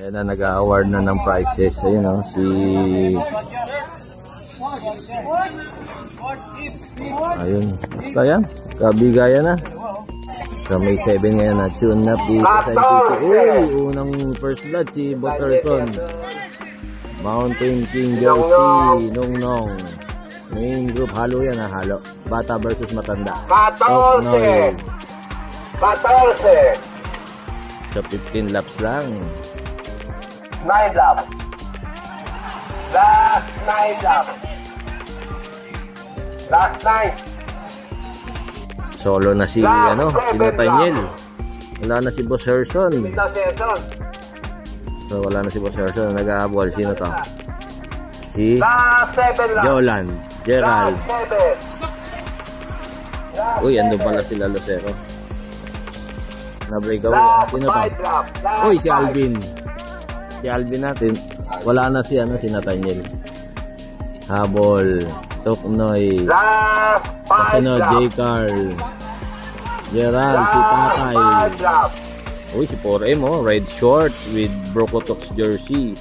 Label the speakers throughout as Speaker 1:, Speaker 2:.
Speaker 1: Ayan na, nag-award na ng prizes. Ayun o, si... Ayun, basta yan. Kabigayan na. So may 7 ngayon na. Tune na please. Uy, unang first blood si Butterson. Mountain King Jersey. Nong. Main group, halo yan ha, halo. Bata versus matanda.
Speaker 2: 14.
Speaker 1: So 15 laps lang.
Speaker 2: 9 laps. Last 9 laps. Last 9.
Speaker 1: Solo na si si Nathaniel. Wala na si Boss Herson. So wala na si Boss Herson, nag-aabol. Sino to? Si Jolan, Gerald. Uy, andun pala sila Lucero. Na-break away. Sino to? Uy, si Alvin. Si Alvin natin. Wala na si si Nathaniel. Habol. Toknoy. Kasunod, J. Carl. Gerald, si Tatay. Uy, si 4M red short with Brocotox jersey.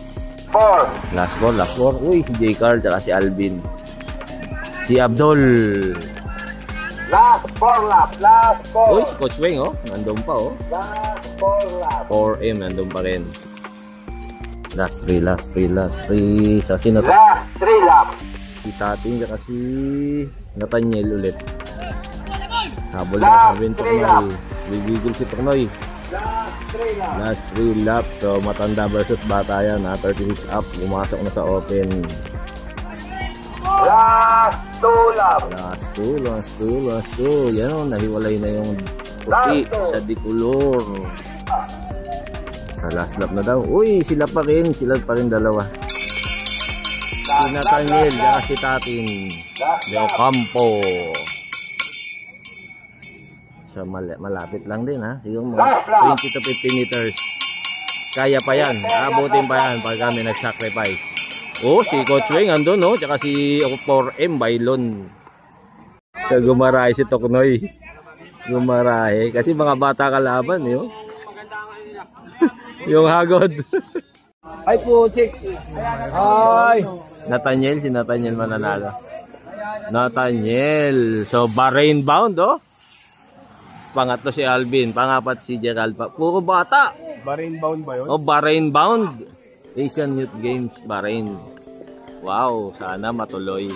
Speaker 2: 4.
Speaker 1: Last 4. Uy, si J. Carl, tsaka si Alvin. Si Abdul.
Speaker 2: Last 4 laps. Last 4.
Speaker 1: Uy, si Coach Weng, nandun pa,
Speaker 2: Last 4 laps.
Speaker 1: 4M, nandun pa rin. Last 3. Sa sino to?
Speaker 2: Last 3 laps.
Speaker 1: Si Tating, tsaka si Nathaniel ulit. Habol na sabihin Toknoy. Bibigil si Toknoy. Last 3 laps. So matanda versus bata yan, 36 up. Pumasok na sa open.
Speaker 2: Last 2 laps.
Speaker 1: Last 2. Yan nahiwalay na yung puti sa dikulor. Sa last lap na daw. Uy, sila pa rin dalawa. Si Nathaniel at si Tatin Del Campo. So malapit lang din ha. Siguro mga 20 to 15 meters. Kaya pa yan. Abutin pa yan pag kami nag-sacrifice. Si Coach Weng andun tsaka si 4M Bailon. So gumarahe si Toknoy. Gumarahe. Kasi mga bata kalaban yung hagod. Ay po, check. Ay. Si Nathaniel mananalo. Nathaniel. So Bahrain bound Pangatlo si Alvin, pangapat si Gerald. Puro bata.
Speaker 3: Bahrain bound ba yun?
Speaker 1: Bahrain bound. Asian Youth Games Bahrain. Wow, sana matuloy.